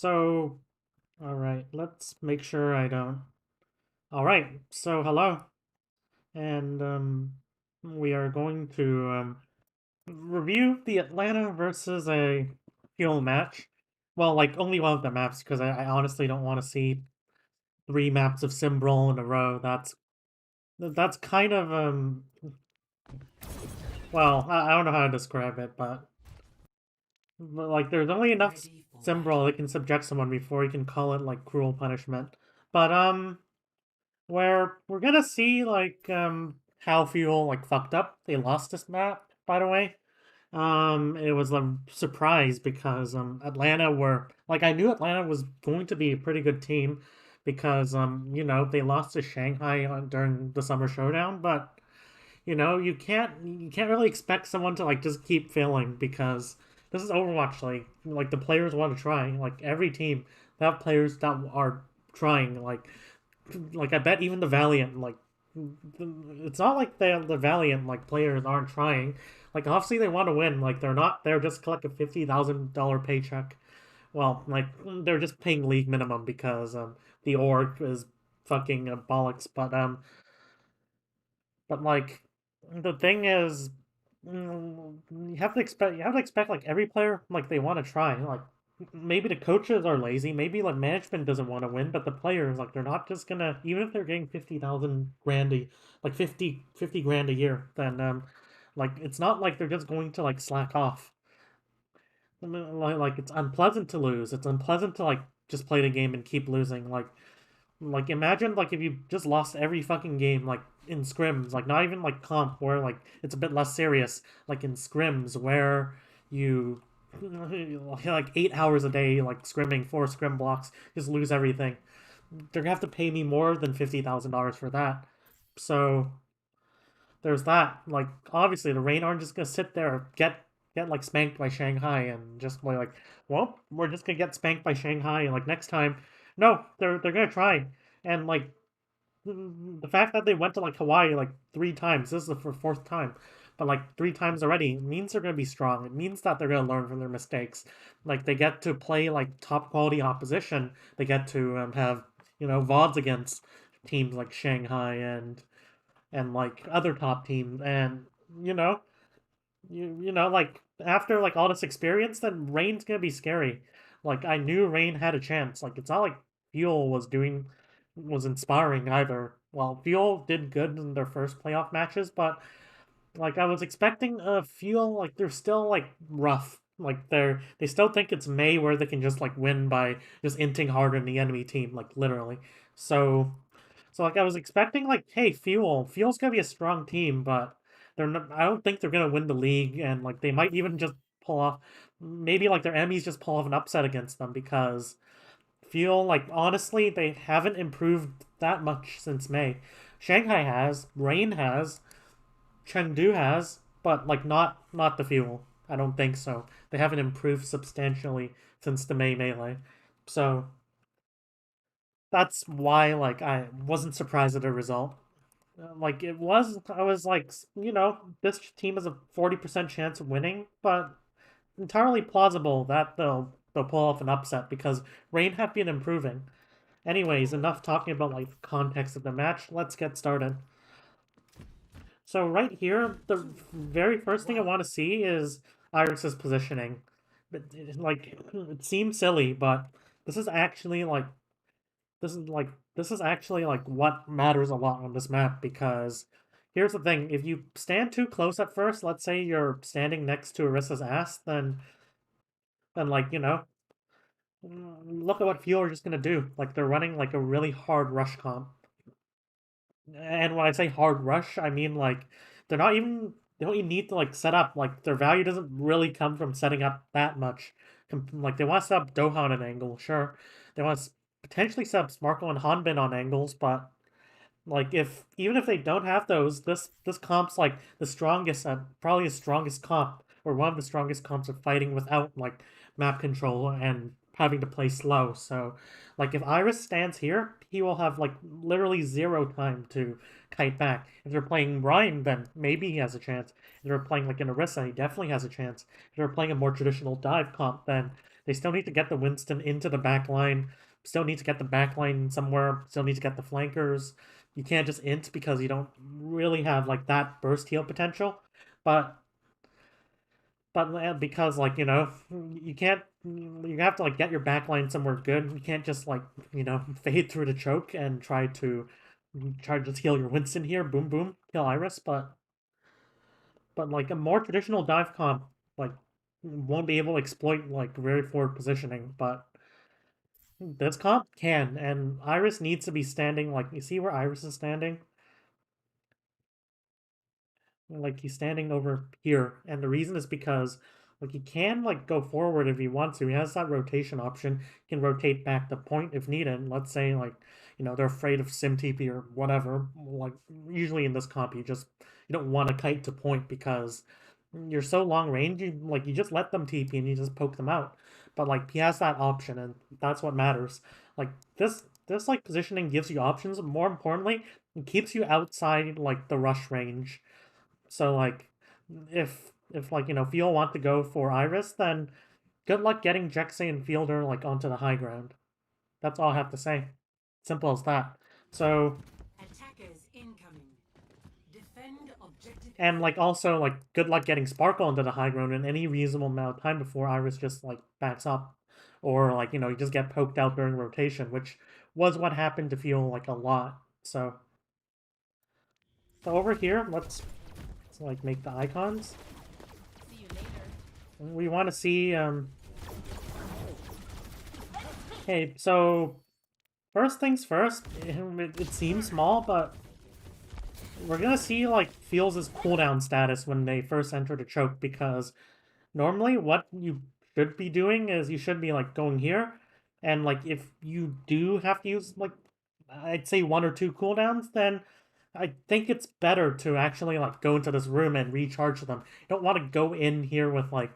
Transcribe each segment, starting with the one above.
So, all right, let's make sure I don't. All right, so hello, and we are going to review the Atlanta versus a Fuel match. Well, like only one of the maps because I honestly don't want to see three maps of Simbrawl in a row. That's kind of well, I don't know how to describe it, but like there's only enough Simbrawl that can subject someone before you can call it like cruel punishment. But where we're gonna see like how Fuel like fucked up. They lost this map, by the way. It was a surprise because Atlanta were like I knew Atlanta was going to be a pretty good team because they lost to Shanghai during the Summer Showdown, but you can't really expect someone to like just keep failing because this is Overwatch League. Like the players want to try. Like every team, they have players that are trying. Like I bet even the Valiant it's not like the Valiant like players aren't trying. Like obviously they want to win. Like they're not there just collect a $50,000 paycheck. Well, like they're just paying league minimum because the org is fucking bollocks. But like the thing is, you have to expect like every player like they want to try. Like maybe the coaches are lazy, maybe like management doesn't want to win, but the players like they're not just gonna even if they're getting 50,000 grand like 50 grand a year, then like it's not like they're just going to like slack off. I mean, like it's unpleasant to lose. It's unpleasant to like just play the game and keep losing. Like imagine like if you just lost every fucking game like in scrims, like not even like comp where like it's a bit less serious, like in scrims where you like 8 hours a day like scrimming 4 scrim blocks, just lose everything. They're gonna have to pay me more than $50,000 for that. So there's that. Like obviously the Rain aren't just gonna sit there get like spanked by Shanghai and just like well we're just gonna get spanked by Shanghai and like next time no they're gonna try and like the fact that they went to like Hawaii like 3 times, this is the fourth time, but like 3 times already means they're gonna be strong. It means that they're gonna learn from their mistakes. Like they get to play like top quality opposition. They get to have VODs against teams like Shanghai and like other top teams, and you know like after like all this experience, then Rain's gonna be scary. Like I knew Rain had a chance. Like it's not like Fuel was inspiring either. Well, Fuel did good in their first playoff matches, but like I was expecting Fuel like they're still like rough. Like they still think it's May where they can just like win by just inting harder than the enemy team, like literally. So like I was expecting like, hey, Fuel's gonna be a strong team, but they're not, I don't think they're gonna win the league, and like they might even just pull off, maybe like their enemies just pull off an upset against them because Fuel like honestly they haven't improved that much since May. Shanghai has, Rain has, Chengdu has, but like not the Fuel. I don't think so. They haven't improved substantially since the May melee. So that's why like I wasn't surprised at the result. Like it was, I was like, this team has a 40% chance of winning, but entirely plausible that they'll pull off an upset because Rain have been improving. Anyways, enough talking about like the context of the match. Let's get started. So right here, the very first thing I want to see is Iris's positioning. Like it seems silly, but this is actually like this is actually like what matters a lot on this map because here's the thing, if you stand too close at first, let's say you're standing next to Orissa's ass, then like, look at what Fuel are just gonna do. Like they're running like a really hard rush comp. And when I say hard rush, I mean like they're not even they don't even need to like set up. Like their value doesn't really come from setting up that much. Like they want to set up Doha on an angle, sure. They want to potentially set up Smarkle and Hanbin on angles, but like if even if they don't have those, this comp's like the strongest, probably the strongest comp or one of the strongest comps of fighting without like map control and having to play slow. So like if Iris stands here, he will have like literally zero time to kite back. If they're playing Ryan, then maybe he has a chance. If they're playing like an Orisa, he definitely has a chance. If they're playing a more traditional dive comp, then They still need to get the Winston into the back line. Still need to get the back line somewhere. Still need to get the flankers. You can't just int because you don't really have like that burst heal potential. But because like you can't, you have to like get your backline somewhere good. You can't just like fade through the choke and try to just heal your Winston here. Boom boom, kill Iris. But like a more traditional dive comp like won't be able to exploit like very forward positioning. But this comp can, and Iris needs to be standing like, you see where Iris is standing. Like he's standing over here, and the reason is because like he can like go forward if he wants to. He has that rotation option. He can rotate back to point if needed. Let's say like they're afraid of sim TP or whatever. Like usually in this comp, you don't want to kite to point because you're so long range. You just let them TP and you just poke them out. But like he has that option, and that's what matters. Like this like positioning gives you options. More importantly, it keeps you outside like the rush range. So like, if like Fiel want to go for Iris, then good luck getting Jexay and Fielder like onto the high ground. That's all I have to say. Simple as that. So attackers incoming. Defend objective. And like also like good luck getting Sparkle into the high ground in any reasonable amount of time before Iris just like backs up, or like you just get poked out during rotation, which was what happened to Fiel like a lot. So over here, let's like make the icons. See you later. We want to see okay, so first things first, it seems small, but we're gonna see like Fields' cooldown status when they first enter the choke, because normally what you should be doing is you should be like going here, and like if you do have to use like I'd say 1 or 2 cooldowns, then I think it's better to actually like go into this room and recharge them. You don't want to go in here with like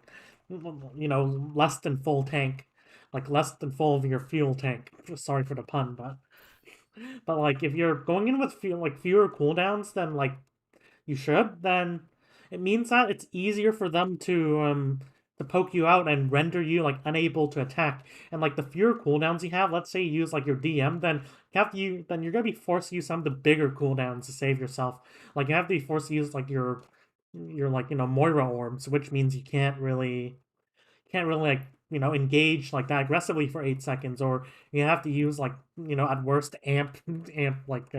less than full tank, like less than full of your fuel tank. Sorry for the pun, but like if you're going in with fewer cooldowns than like you should, then it means that it's easier for them to poke you out and render you like unable to attack. And like the fewer cooldowns you have, let's say you use like your DM, then then you're gonna be forced to use some of the bigger cooldowns to save yourself. Like you have to be forced to use like your like Moira orbs, which means you can't really like engage like that aggressively for 8 seconds, or you have to use like at worst amp like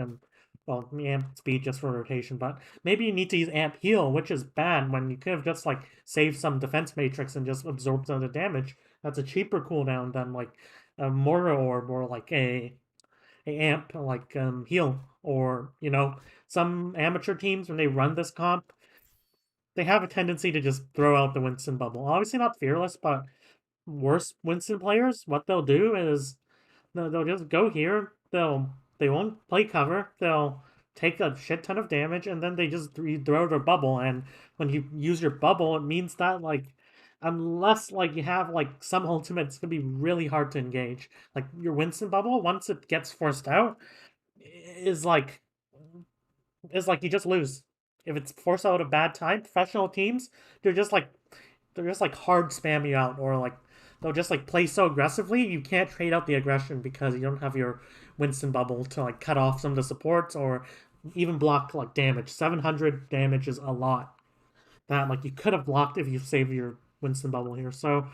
well, amp speed just for rotation, but maybe you need to use amp heal, which is bad when you could have just like saved some defense matrix and just absorbed some of the damage. That's a cheaper cooldown than like a Moira orb, or like a amp like heal, or some amateur teams when they run this comp, they have a tendency to just throw out the Winston bubble. Obviously not Fearless, but worse Winston players, what they'll do is they'll just go here. They won't play cover. They'll take a shit ton of damage, and then they just throw their bubble. And when you use your bubble, it means that like unless like you have like some ultimates, it's gonna be really hard to engage. Like your Winston bubble, once it gets forced out, is like you just lose. If it's forced out at a bad time, professional teams, they're just like hard spam you out, or like they'll just like play so aggressively you can't trade out the aggression because you don't have your Winston bubble to like cut off some of the supports or even block like damage. 700 damage is a lot that like you could have blocked if you save your Winston bubble here. So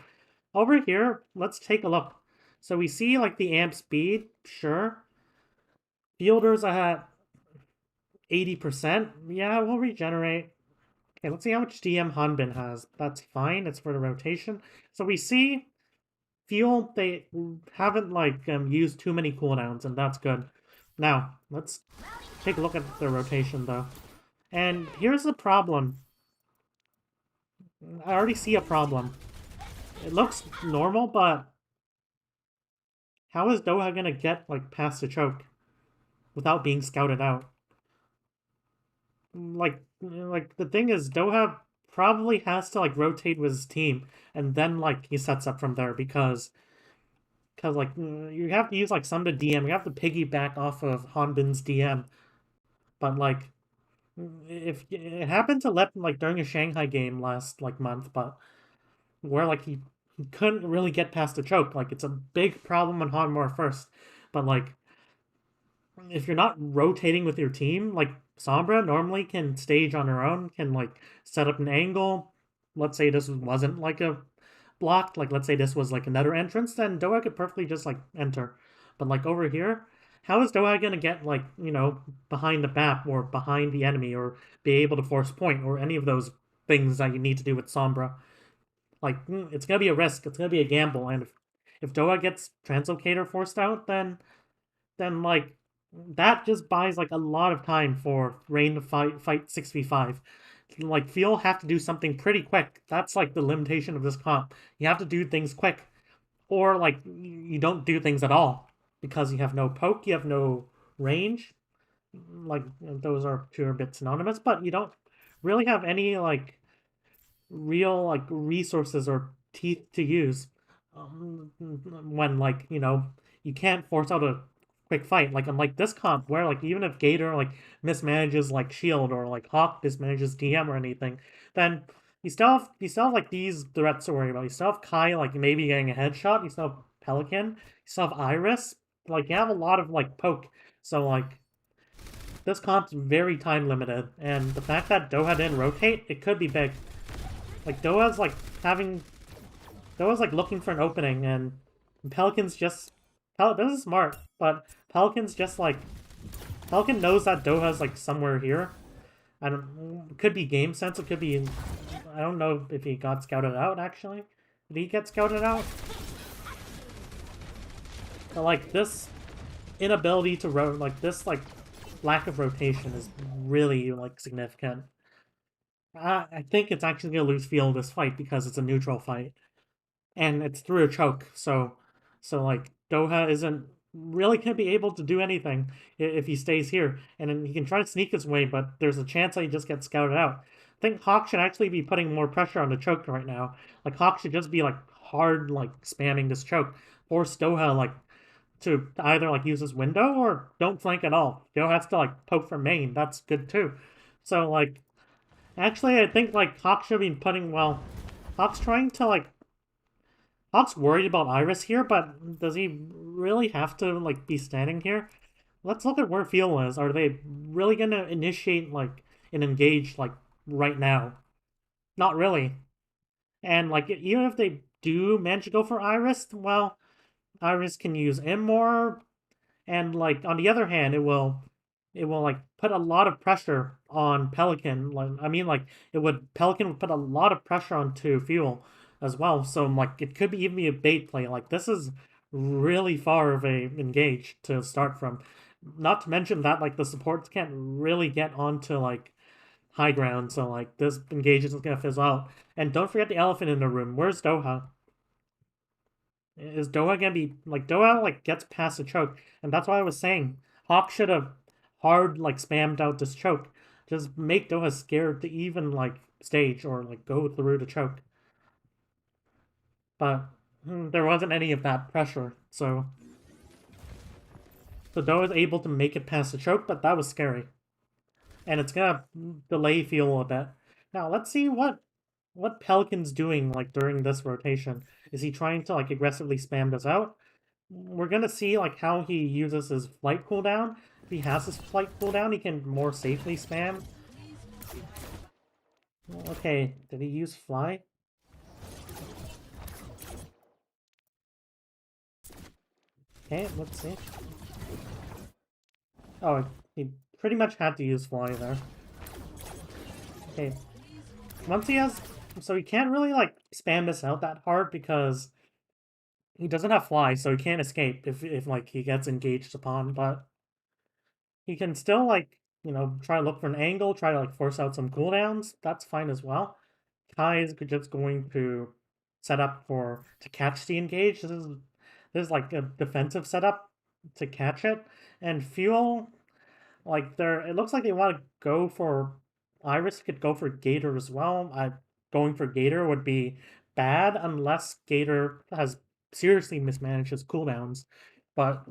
over here, let's take a look. So we see like the amp speed, sure. Fielders at 80%. Yeah, we'll regenerate. Okay, let's see how much DM Hanbin has. That's fine. It's for the rotation. So we see Fuel, they haven't like used too many cooldowns, and that's good. Now, let's take a look at the rotation though. And here's the problem. I already see a problem. It looks normal, but how is Doha gonna get like past the choke without being scouted out? Like the thing is, Doha probably has to like rotate with his team, and then like he sets up from there, because like you have to use like some to DM. You have to piggyback off of Hanbin's DM, but like if it happened to let like during a Shanghai game last like month, but where like couldn't really get past the choke. Like, it's a big problem on Hogmore first. But, like, if you're not rotating with your team, like, Sombra normally can stage on her own, can, like, set up an angle. Let's say this wasn't, like, a block. Like, let's say this was, like, another entrance, then Doha could perfectly just, like, enter. But, like, over here, how is Doha gonna get, like, behind the map or behind the enemy or be able to force point or any of those things that you need to do with Sombra? Like, it's gonna be a risk. It's gonna be a gamble. And if Doha gets Translocator forced out, then like that just buys like a lot of time for Rain to fight 6v5. Like, Feel have to do something pretty quick. That's like the limitation of this comp. You have to do things quick, or like you don't do things at all because you have no poke, you have no range. Like, those are two a bit synonymous, but you don't really have any like real like resources or teeth to use when like you can't force out a quick fight, like unlike this comp where like even if Gator like mismanages like shield or like Hawk mismanages DM or anything, then you still have like these threats to worry about. You still have Kai like maybe getting a headshot, you still have Pelican, you still have Iris, like you have a lot of like poke. So like this comp's very time limited, and the fact that Doha didn't rotate, it could be big. Like Doha's like looking for an opening, and Pelican's just this is smart, but Pelican's just like Pelican knows that Doha's like somewhere here. I don't it could be game sense, it could be I don't know if he got scouted out actually. Did he get scouted out? But like this inability to like this like lack of rotation is really like significant. I think it's actually gonna lose Feel this fight because it's a neutral fight. And it's through a choke. So like Doha isn't really gonna be able to do anything if he stays here, and then he can try to sneak his way, but there's a chance that he just gets scouted out. I think Hawk should actually be putting more pressure on the choke right now. Like Hawk should just be like hard like spamming this choke, force Doha like to either like use his window or don't flank at all. Doha has to like poke from main. That's good too. So like actually I think like Hawk should be putting Hawk's trying to like Hawk's worried about Iris here, but does he really have to like be standing here? Let's look at where Feel is. Are they really gonna initiate like an engage like right now? Not really. And like even if they do manage to go for Iris, well, Iris can use M more, and like on the other hand, it will like put a lot of pressure on Pelican. Like I mean, like Pelican would put a lot of pressure onto Fuel as well. So like it could be even be a bait play. Like this is really far of a engage to start from. Not to mention that like the supports can't really get onto like high ground. So like this engage is gonna fizzle out. And don't forget the elephant in the room. Where's Doha? Is Doha gonna be like Doha like gets past the choke, and that's why I was saying Hawk should have hard like spammed out this choke. Just make Doha scared to even like stage or like go through the choke. But there wasn't any of that pressure, so Doha's able to make it past the choke, but that was scary, and it's gonna delay Feel a bit. Now let's see what Pelican's doing like during this rotation. Is he trying to like aggressively spam this out? We're gonna see like how he uses his flight cooldown. If he has his flight cooldown, he can more safely spam. Okay, did he use fly? Okay, let's see. Oh, he pretty much had to use fly there. Okay, once he has, so he can't really like spam this out that hard because he doesn't have fly, so he can't escape if like he gets engaged upon. But he can still like try to look for an angle, try to like force out some cooldowns. That's fine as well. Kai is just going to set up to catch the engage. This is like a defensive setup to catch it. And Fuel, like it looks like they want to go for Iris could go for Gator as well. Going for Gator would be bad unless Gator has seriously mismanaged his cooldowns. But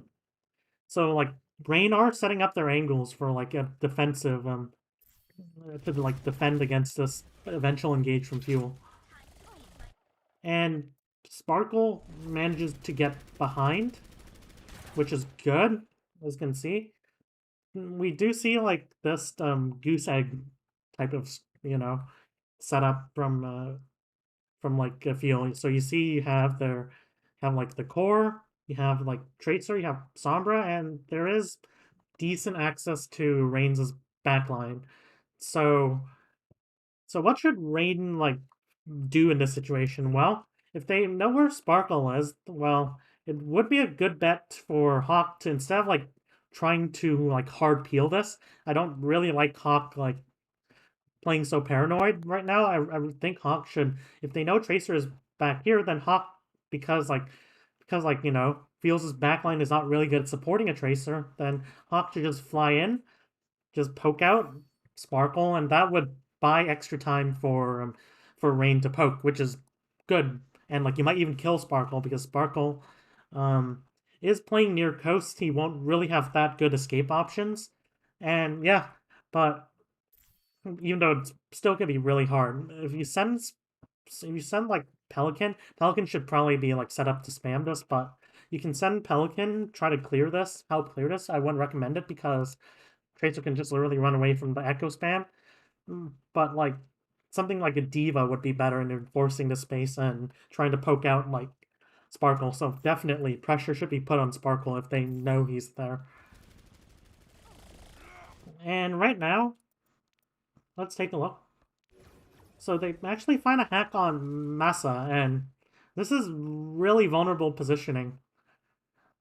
so like Brain are setting up their angles for like a defensive to like defend against this eventual engage from Fuel. And Sparkle manages to get behind, which is good, as you can see. We do see like this goose egg type of setup from like a field. So you see you have like the core, you have like Tracer, you have Sombra, and there is decent access to Reigns' backline. So what should Raiden like do in this situation? Well, if they know where Sparkle is, well, it would be a good bet for Hawk to, instead of like trying to like hard peel this. I don't really like Hawk like playing so paranoid right now. I would think Hawk should, if they know Tracer is back here, then Hawk, because like feels his backline is not really good at supporting a Tracer, then Hawk should just fly in, just poke out Sparkle, and that would buy extra time for Rain to poke, which is good. And like you might even kill Sparkle because Sparkle um is playing near coast. He won't really have that good escape options. And yeah, but even though it's still gonna be really hard, if you send like Pelican should probably be like set up to spam this, but you can send Pelican, try to help clear this. I wouldn't recommend it because Tracer can just literally run away from the echo spam. But like something like a D.Va would be better in enforcing the space and trying to poke out like Sparkle. So definitely pressure should be put on Sparkle if they know he's there. And right now, let's take a look. So they actually find a hack on Masa, and this is really vulnerable positioning.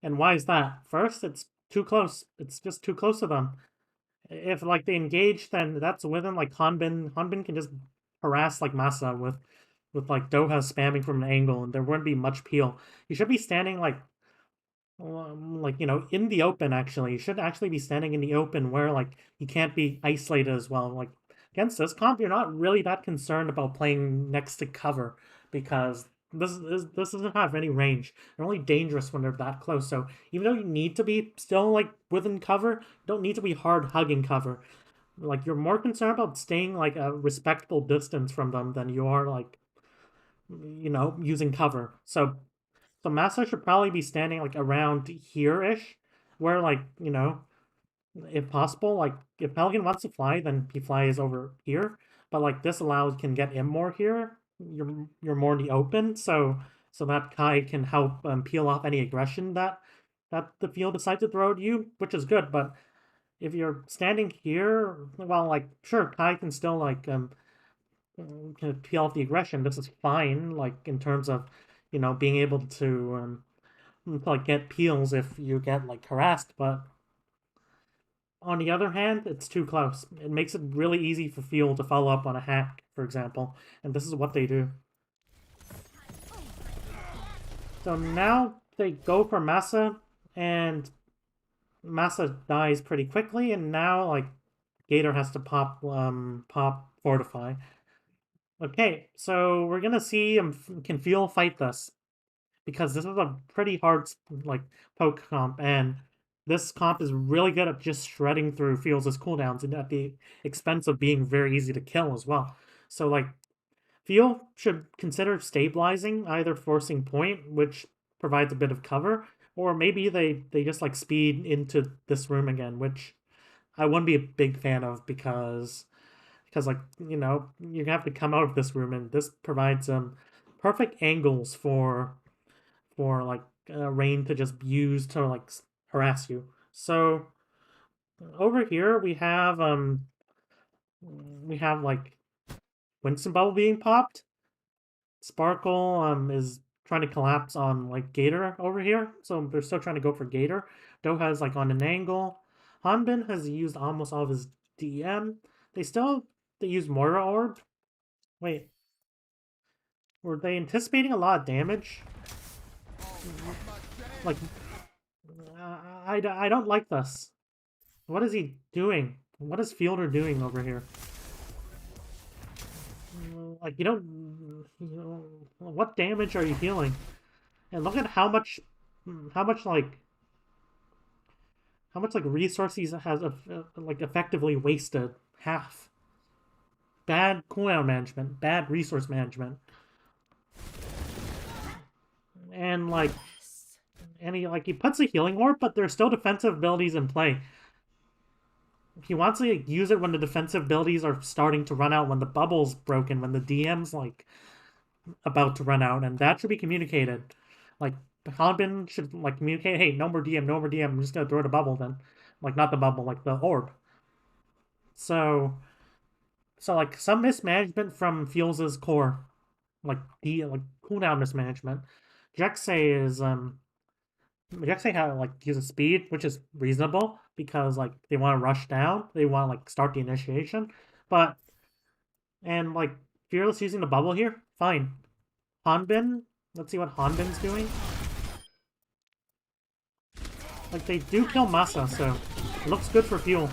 And why is that? First, it's too close. It's just too close to them. If like they engage, then that's within like Hanbin. Hanbin can just harass like Masa with like Doha spamming from an angle, and there wouldn't be much peel. You should be standing in the open. Actually, you should actually be standing in the open where like you can't be isolated as well. Like against this comp, you're not really that concerned about playing next to cover because this doesn't have any range. They're only dangerous when they're that close. So even though you need to be still like within cover, you don't need to be hard hugging cover. Like you're more concerned about staying like a respectable distance from them than you are like using cover. So Massa should probably be standing like around here ish, where like if possible, like if Pelican wants to fly, then he flies over here. But like this allows can get him more here. You're more in the open, so that Kai can help peel off any aggression that the field decides to throw at you, which is good. But if you're standing here, well, like sure, Kai can still like kind of peel off the aggression. This is fine, like in terms of being able to like get peels if you get like harassed, but on the other hand, it's too close. It makes it really easy for Fuel to follow up on a hack, for example, and this is what they do. So now they go for Massa, and Massa dies pretty quickly, and now like Gator has to pop Fortify. Okay, so we're gonna see can Fuel fight this because this is a pretty hard like poke comp, and this comp is really good at just shredding through Fields' cooldowns and at the expense of being very easy to kill as well. So like Field should consider stabilizing, either forcing point, which provides a bit of cover, or maybe they just like speed into this room again, which I wouldn't be a big fan of because like you have to come out of this room, and this provides perfect angles for like Rain to just use to like harass you. So over here we have like Winston Bubble being popped. Sparkle is trying to collapse on like Gator over here, so they're still trying to go for Gator. Doha's like on an angle. Hanbin has used almost all of his DM. They use Moira Orb. Wait, were they anticipating a lot of damage? Like, I don't like this. What is he doing? What is Fielder doing over here? Like, what damage are you healing? And look at how much like resources has like effectively wasted. Half. Bad cooldown management, bad resource management. And like, he puts a healing orb, but there's still defensive abilities in play. He wants to use it when the defensive abilities are starting to run out, when the bubble's broken, when the DM's like about to run out, and that should be communicated. Like Hanbin should like communicate, hey, no more DM, no more DM. I'm just gonna throw the bubble then, like not the bubble, like the orb. So like some mismanagement from Fuels' core, like cooldown mismanagement. Jexay is Jexay had like uses speed, which is reasonable because like they want to rush down, they want to like start the initiation, but and like Fearless using the bubble here, fine. Hanbin, let's see what Hanbin's doing. Like they do kill Masa, so it looks good for Fuel.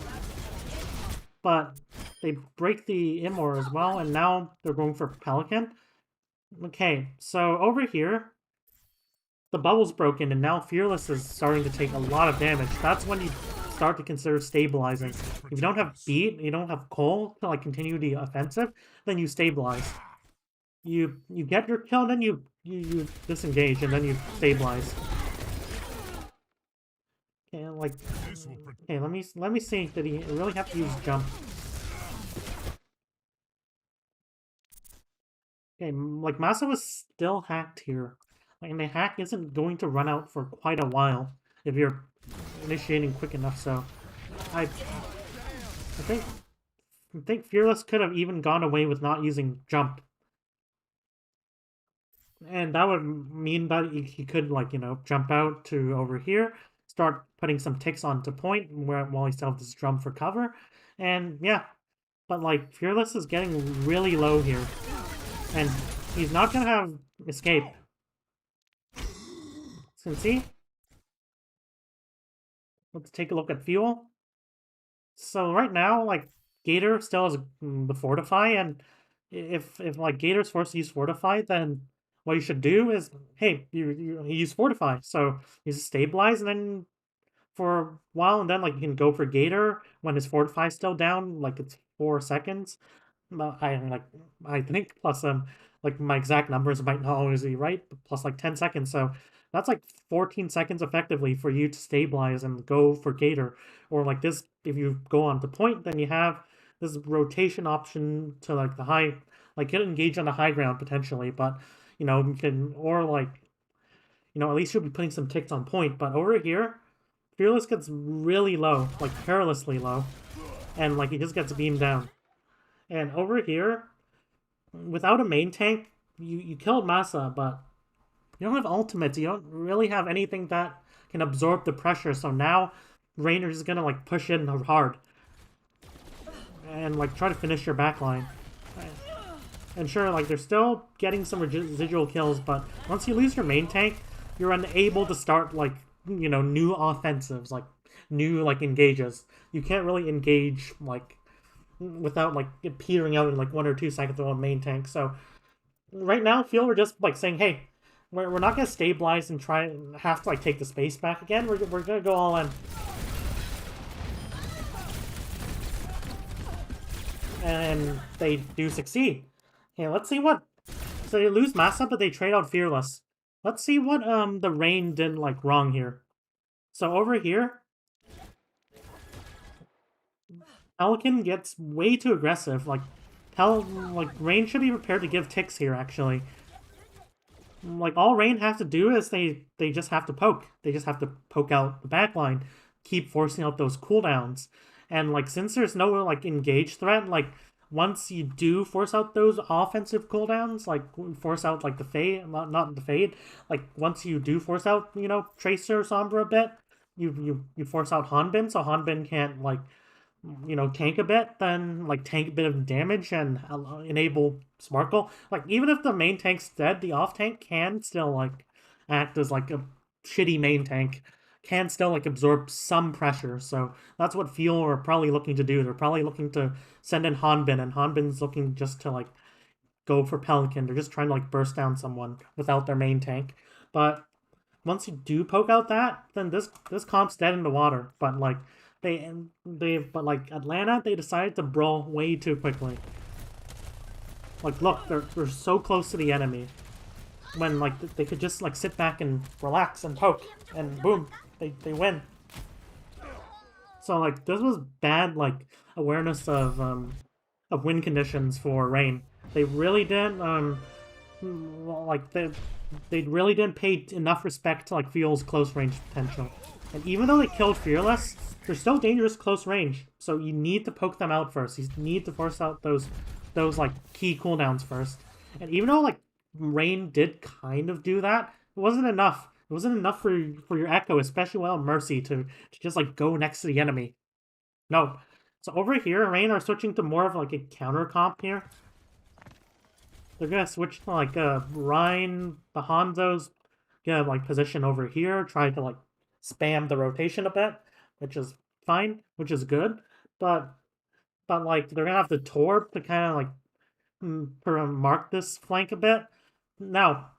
But they break the Immor as well, and now they're going for Pelican. Okay, so over here, the bubble's broken, and now Fearless is starting to take a lot of damage. That's when you start to consider stabilizing. If you don't have beat, you don't have coal to like continue the offensive, then you stabilize. You get your kill, and then you disengage, and then you stabilize. Okay, like okay, let me see. Did he really have to use jump? Okay, like Masa was still hacked here. And the hack isn't going to run out for quite a while if you're initiating quick enough, so I think Fearless could have even gone away with not using jump. And that would mean that he could, like, you know, jump out to over here, start putting some ticks onto point while he still has this jump for cover. And yeah, but like Fearless is getting really low here. And he's not gonna have escape. So see? Let's take a look at Fuel. So right now, like, Gator still has the Fortify, and if like Gator's forced to use Fortify, then what you should do is, hey, you use Fortify, so you just stabilize, and then for a while, and then like you can go for Gator when his Fortify is still down, like it's 4 seconds. I think plus like my exact numbers might not always be right, but plus like 10 seconds, so that's like 14 seconds effectively for you to stabilize and go for Gator. Or like this, if you go on to point, then you have this rotation option to like the high, like you can engage on the high ground potentially, but you know, you can, or like, you know, at least you'll be putting some ticks on point. But over here, Fearless gets really low, like perilously low, and like he just gets beamed down. And over here, without a main tank, you killed Masa, but you don't have ultimates. You don't really have anything that can absorb the pressure. So now Rainer's is gonna like push in hard and like try to finish your backline. And sure, like they're still getting some residual kills, but once you lose your main tank, you're unable to start like, you know, new offensives, like new like engages. You can't really engage like without like it petering out in like 1 or 2 seconds on main tank. So right now, we're just like saying, hey, we're not gonna stabilize and try and have to like take the space back again. We're gonna go all in. And they do succeed. Okay, let's see what. So they lose Masa, but they trade out Fearless. Let's see what the Rain did like wrong here. So over here, Pelican gets way too aggressive. Like Rain should be prepared to give ticks here actually. Like all Rain has to do is they just have to poke. They just have to poke out the backline, keep forcing out those cooldowns. And like since there's no like engage threat, like once you do force out those offensive cooldowns, like force out like the fade, not the fade, like once you do force out, you know, Tracer or Sombra a bit, you force out Hanbin, so Hanbin can't like, you know, tank a bit, then like tank a bit of damage and enable Sparkle. Like even if the main tank's dead, the off tank can still like act as like a shitty main tank, can still like absorb some pressure. So that's what Fuel are probably looking to do. They're probably looking to send in Hanbin, and Hanbin's looking just to like go for Pelican. They're just trying to like burst down someone without their main tank. But once you do poke out that, then this comp's dead in the water. But like but like Atlanta, they decided to brawl way too quickly. Like look, they're so close to the enemy. when like they could just like sit back and relax and poke, and boom, they win. So like this was bad like awareness of win conditions for Rain. They really didn't like they really didn't pay enough respect to like Feel's close range potential. And even though they killed Fearless, they're still dangerous close range. So you need to poke them out first. You need to force out those like key cooldowns first. And even though like Rain did kind of do that, it wasn't enough. It wasn't enough for your Echo, especially without Mercy, to just like go next to the enemy. No. So over here, Rain are switching to more of like a counter comp here. They're gonna switch to like Rein, the Hanzo's gonna like position over here, try to like spam the rotation a bit, which is fine, which is good. But like they're gonna have the Torb to kind of like mark this flank a bit. Now,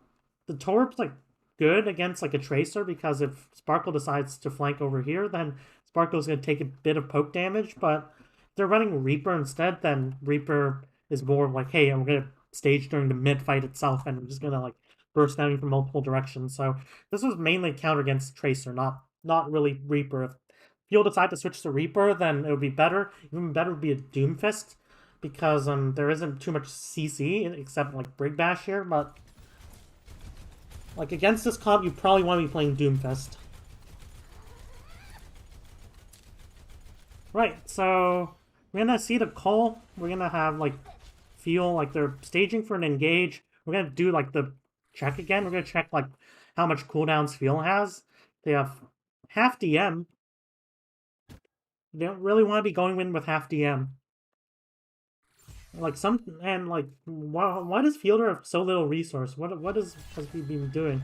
the Torb's like good against like a Tracer because if Sparkle decides to flank over here, then Sparkle's gonna take a bit of poke damage. But if they're running Reaper instead, then Reaper is more like, hey, I'm gonna stage during the mid fight itself, and I'm just gonna like burst down from multiple directions. So this was mainly counter against Tracer, not really Reaper. If you'll decide to switch to Reaper, then it would be better. Even better would be a Doomfist, because there isn't too much CC except like Brig Bash here, but like against this comp you probably want to be playing Doomfist. Right, so we're gonna see the call. We're gonna have like Feel like they're staging for an engage. We're gonna do like the check again. We're gonna check like how much cooldowns Feel has. They have half DM. They don't really want to be going in with half DM. Like why does Fielder have so little resource? Has he been doing?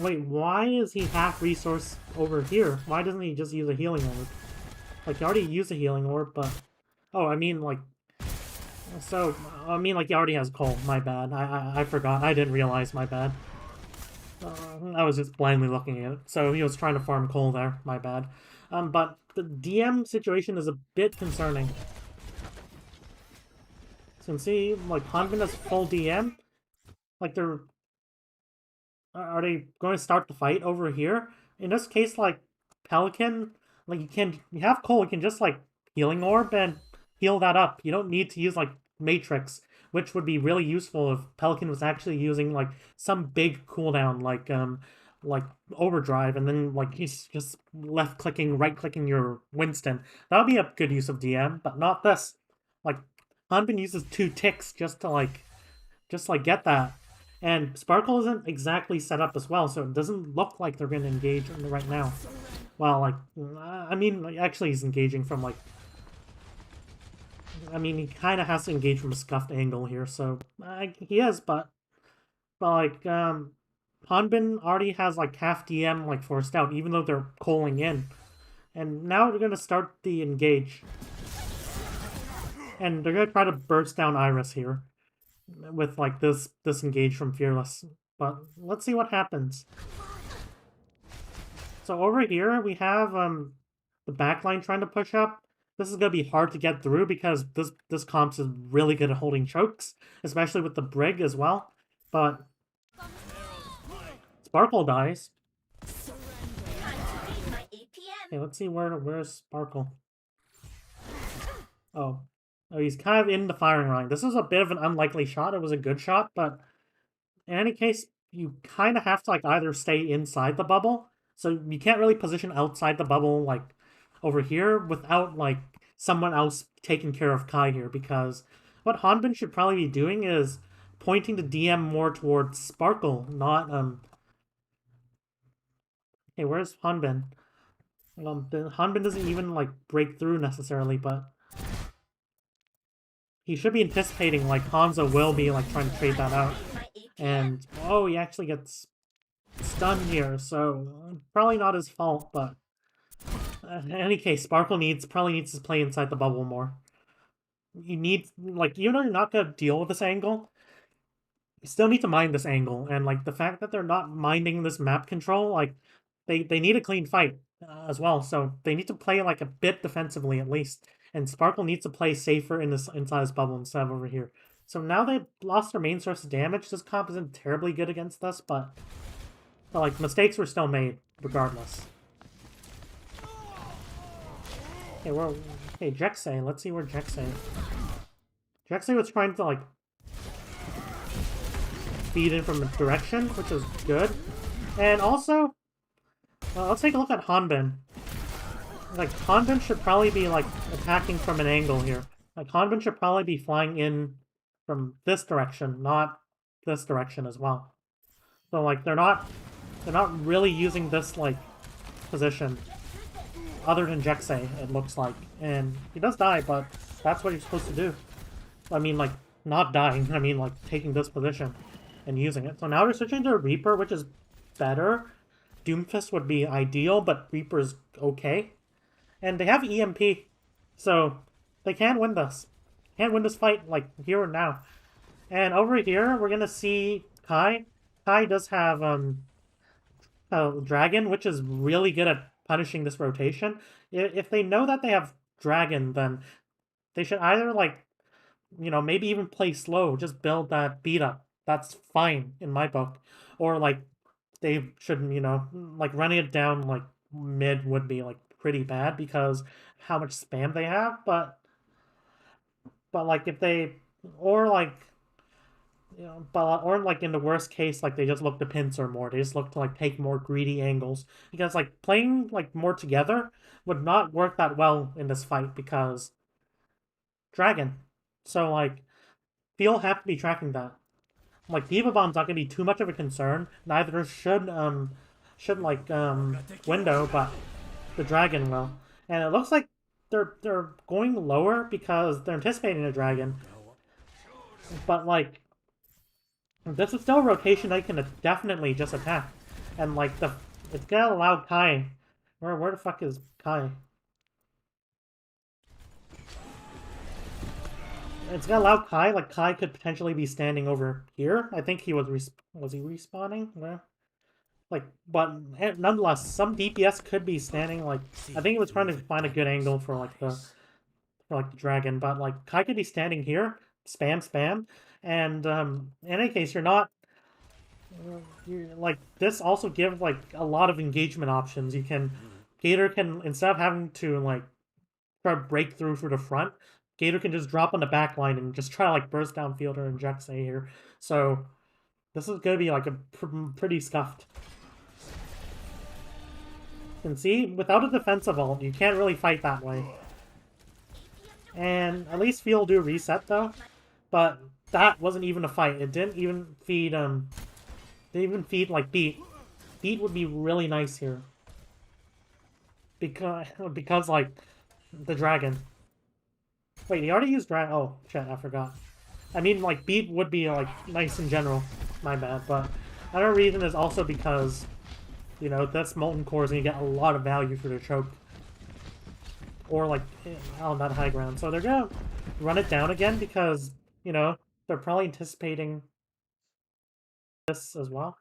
Wait, why is he half resource over here? Why doesn't he just use a healing orb? Like he already used a healing orb, but oh, I mean like he already has coal. My bad. I forgot. I didn't realize. My bad. I was just blindly looking at it. So he was trying to farm coal there. My bad. But the DM situation is a bit concerning. So you can see, like, Hanbin has full DM. Like, they're... Are they going to start the fight over here? In this case, like, Pelican, like, you have coal, you can just, like, healing orb and heal that up. You don't need to use, like, Matrix, which would be really useful if Pelican was actually using, like, some big cooldown, like overdrive, and then like he's just left clicking, right clicking your Winston. That would be a good use of DM, but not this. Like Hanbin uses 2 ticks just to get that. And Sparkle isn't exactly set up as well, so it doesn't look like they're gonna engage right now. Well, like I mean actually he's engaging from like I mean he kinda has to engage from a scuffed angle here, so he is, but like Hanbin already has like half DM like forced out, even though they're calling in. And now they're gonna start the engage. And they're gonna try to burst down Iris here with like this engage from Fearless. But let's see what happens. So over here we have the backline trying to push up. This is gonna be hard to get through because this comps is really good at holding chokes, especially with the Brig as well. But Sparkle dies. Okay, let's see where's Sparkle. Oh, he's kind of in the firing line. This was a bit of an unlikely shot. It was a good shot, but in any case, you kind of have to like either stay inside the bubble, so you can't really position outside the bubble like over here without like someone else taking care of Kai here. Because what Hanbin should probably be doing is pointing the DM more towards Sparkle, not Hey, where's Hanbin? Hanbin doesn't even like break through necessarily, but he should be anticipating like Hanzo will be like trying to trade that out. And oh, he actually gets stunned here, so probably not his fault, but in any case, Sparkle probably needs to play inside the bubble more. You need like even though you're not gonna deal with this angle, you still need to mind this angle, and like the fact that they're not minding this map control, like they need a clean fight as well, so they need to play like a bit defensively at least. And Sparkle needs to play safer in this inside his bubble instead of over here. So now they've lost their main source of damage. This comp isn't terribly good against us, but like, mistakes were still made, regardless. Okay, okay, Jexay. Let's see where Jexay... Jexay was trying to, like, feed in from a direction, which is good. And also, let's take a look at Hanbin. Like, Hanbin should probably be, like, attacking from an angle here. Like, Hanbin should probably be flying in from this direction, not this direction as well. So, like, they're not really using this, like, position. Other than Jexay, it looks like. And he does die, but that's what you're supposed to do. I mean, like, not dying. I mean, like, taking this position and using it. So now we're switching to Reaper, which is better. Doomfist would be ideal, but Reaper's okay. And they have EMP, so they can win this. Can't win this fight, like, here and now. And over here, we're gonna see Kai. Kai does have, Dragon, which is really good at punishing this rotation. If they know that they have Dragon, then they should either, like, you know, maybe even play slow, just build that beat up. That's fine in my book. Or, like, they shouldn't, you know, like, running it down, like, mid would be, like, pretty bad because how much spam they have, but like, if they, or, like, you know, but, or, like, in the worst case, like, they just look to pincer more. They just look to, like, take more greedy angles. Because, like, playing, like, more together would not work that well in this fight because Dragon. So, like, you'll have to be tracking that. Like, Diva Bomb's not gonna be too much of a concern. Neither should Window, but the Dragon will. And it looks like they're going lower because they're anticipating a Dragon. But, like, this is still a rotation they can definitely just attack. And, like, it's gonna allow Kai... Where the fuck is Kai? It's gonna allow Kai, like, Kai could potentially be standing over here. I think he was he respawning? Where? Like, but nonetheless, some DPS could be standing, like, I think he was trying to find a good angle for, like, the Dragon, but, like, Kai could be standing here, spam, and, in any case, you're not, like, this also gives, like, a lot of engagement options. You can, Gator can, instead of having to, like, try to break through the front, Gator can just drop on the back line and just try to, like, burst downfield or inject say here. So this is gonna be, like, a pretty scuffed. You can see, without a defensive ult, you can't really fight that way. And at least Field do reset though, but that wasn't even a fight. It didn't even feed like Beat. Beat would be really nice here. Because like the Dragon. Wait, he already used Dragon. Oh shit, I forgot. I mean, like, Beat would be, like, nice in general. My bad, but another reason is also because, you know, that's Molten Core is going to get a lot of value for the choke. Or, like, on that high ground. So they're going to run it down again because, you know, they're probably anticipating this as well.